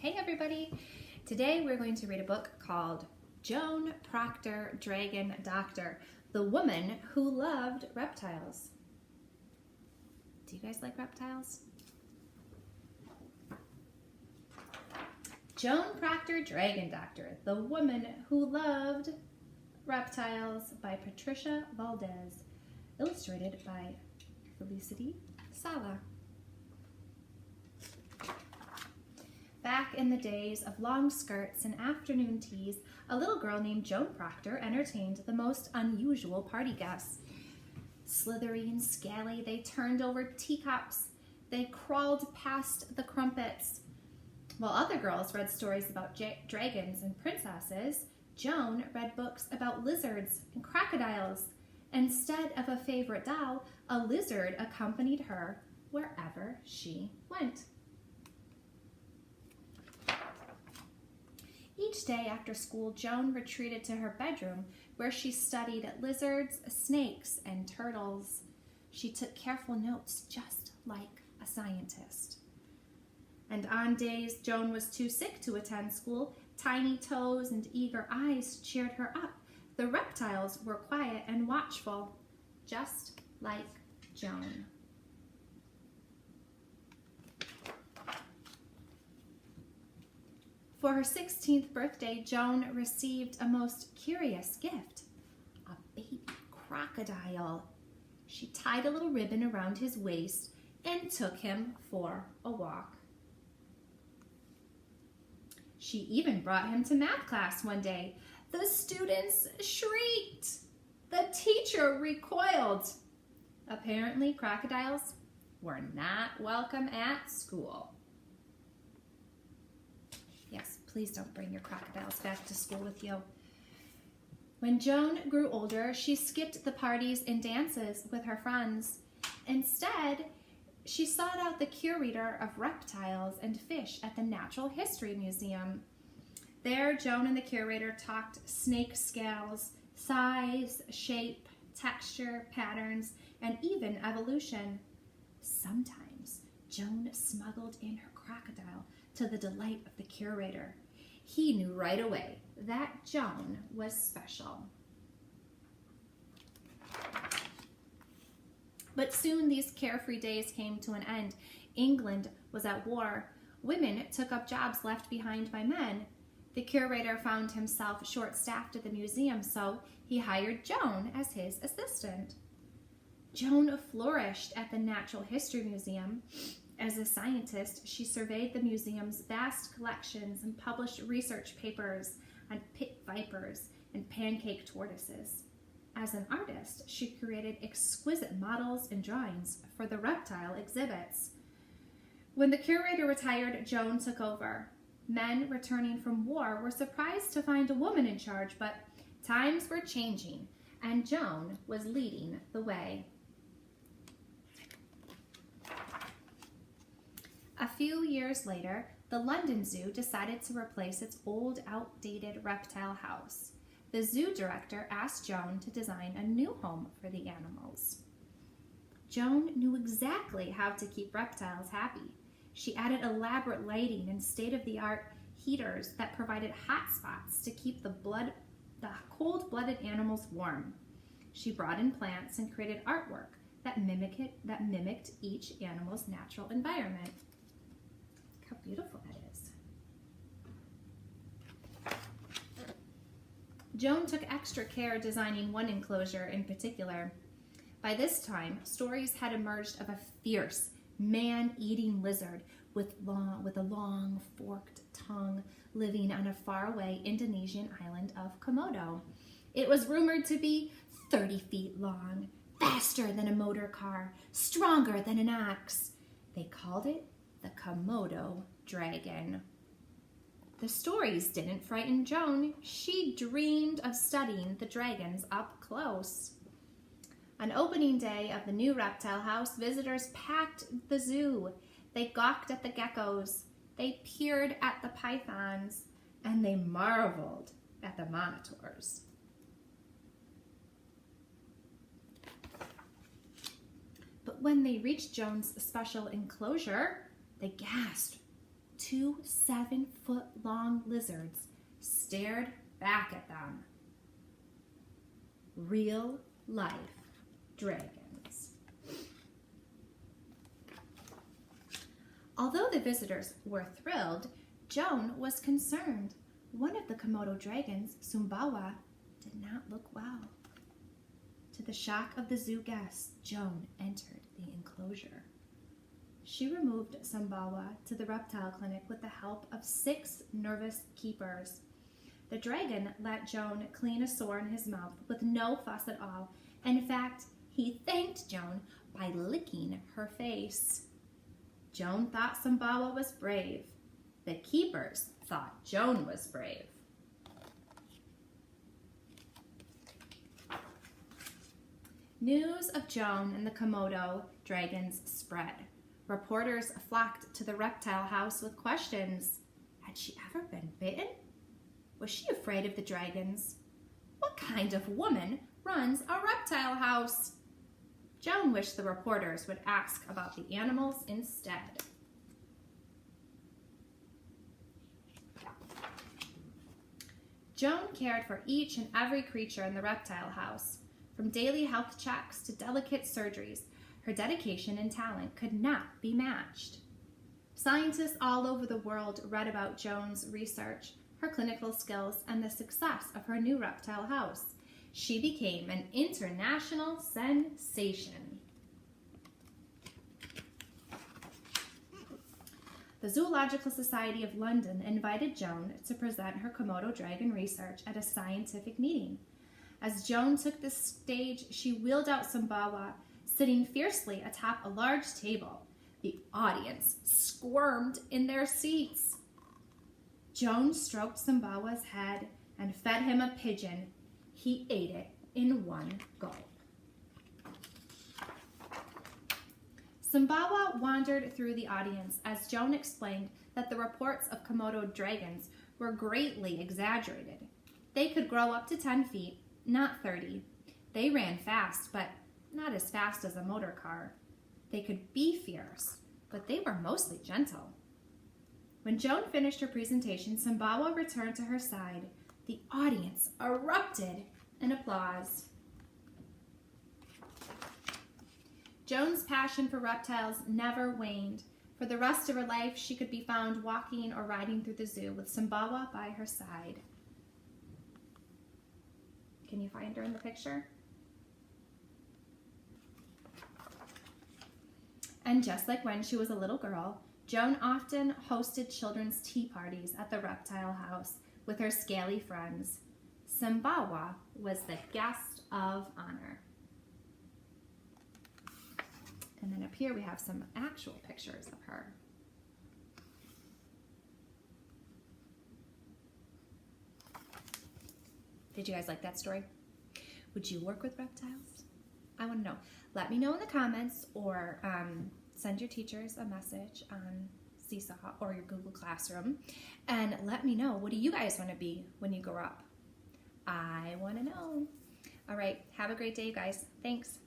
Hey everybody! Today we're going to read a book called Joan, Proctor, Dragon, Doctor, the Woman Who Loved Reptiles. Do you guys like reptiles? Joan, Proctor, Dragon, Doctor, the Woman Who Loved Reptiles by Patricia Valdez, illustrated by Felicity Sala. Back in the days of long skirts and afternoon teas, a little girl named Joan Proctor entertained the most unusual party guests. Slithery and scaly, they turned over teacups. They crawled past the crumpets. While other girls read stories about dragons and princesses, Joan read books about lizards and crocodiles. Instead of a favorite doll, a lizard accompanied her wherever she went. Each day after school, Joan retreated to her bedroom where she studied lizards, snakes, and turtles. She took careful notes just like a scientist. And on days Joan was too sick to attend school, tiny toes and eager eyes cheered her up. The reptiles were quiet and watchful, just like Joan. For her 16th birthday, Joan received a most curious gift, a baby crocodile. She tied a little ribbon around his waist and took him for a walk. She even brought him to math class one day. The students shrieked. The teacher recoiled. Apparently, crocodiles were not welcome at school. Yes, please don't bring your crocodiles back to school with you. When Joan grew older, she skipped the parties and dances with her friends. Instead, she sought out the curator of reptiles and fish at the Natural History Museum. There, Joan and the curator talked snake scales, size, shape, texture, patterns, and even evolution. Sometimes, Joan smuggled in her crocodile to the delight of the curator. He knew right away that Joan was special. But soon these carefree days came to an end. England was at war. Women took up jobs left behind by men. The curator found himself short-staffed at the museum, so he hired Joan as his assistant. Joan flourished at the Natural History Museum. As a scientist, she surveyed the museum's vast collections and published research papers on pit vipers and pancake tortoises. As an artist, she created exquisite models and drawings for the reptile exhibits. When the curator retired, Joan took over. Men returning from war were surprised to find a woman in charge, but times were changing, and Joan was leading the way. A few years later, the London Zoo decided to replace its old, outdated reptile house. The zoo director asked Joan to design a new home for the animals. Joan knew exactly how to keep reptiles happy. She added elaborate lighting and state-of-the-art heaters that provided hot spots to keep the cold-blooded animals warm. She brought in plants and created artwork that mimicked each animal's natural environment. How beautiful that is. Joan took extra care designing one enclosure in particular. By this time, stories had emerged of a fierce, man-eating lizard with a long, forked tongue living on a faraway Indonesian island of Komodo. It was rumored to be 30 feet long, faster than a motor car, stronger than an ox. They called it the Komodo dragon. The stories didn't frighten Joan. She dreamed of studying the dragons up close. On opening day of the new reptile house, visitors packed the zoo. They gawked at the geckos, they peered at the pythons, and they marveled at the monitors. But when they reached Joan's special enclosure, they gasped. 2 7-foot-long lizards stared back at them. Real-life dragons. Although the visitors were thrilled, Joan was concerned. One of the Komodo dragons, Sumbawa, did not look well. To the shock of the zoo guests, Joan entered the enclosure. She removed Sumbawa to the reptile clinic with the help of 6 nervous keepers. The dragon let Joan clean a sore in his mouth with no fuss at all. In fact, he thanked Joan by licking her face. Joan thought Sumbawa was brave. The keepers thought Joan was brave. News of Joan and the Komodo dragons spread. Reporters flocked to the reptile house with questions. Had she ever been bitten? Was she afraid of the dragons? What kind of woman runs a reptile house? Joan wished the reporters would ask about the animals instead. Joan cared for each and every creature in the reptile house. From daily health checks to delicate surgeries, her dedication and talent could not be matched. Scientists all over the world read about Joan's research, her clinical skills, and the success of her new reptile house. She became an international sensation. The Zoological Society of London invited Joan to present her Komodo dragon research at a scientific meeting. As Joan took the stage, she wheeled out Sumbawa, sitting fiercely atop a large table. The audience squirmed in their seats. Joan stroked Sumbawa's head and fed him a pigeon. He ate it in one gulp. Sumbawa wandered through the audience as Joan explained that the reports of Komodo dragons were greatly exaggerated. They could grow up to 10 feet, not 30. They ran fast, but not as fast as a motor car. They could be fierce, but they were mostly gentle. When Joan finished her presentation, Sumbawa returned to her side. The audience erupted in applause. Joan's passion for reptiles never waned. For the rest of her life, she could be found walking or riding through the zoo with Sumbawa by her side. Can you find her in the picture? And just like when she was a little girl, Joan often hosted children's tea parties at the reptile house with her scaly friends. Sumbawa was the guest of honor. And then up here we have some actual pictures of her. Did you guys like that story? Would you work with reptiles? I want to know. Let me know in the comments, or send your teachers a message on Seesaw or your Google Classroom, and let me know, what do you guys want to be when you grow up? I want to know. All right, have a great day, guys. Thanks.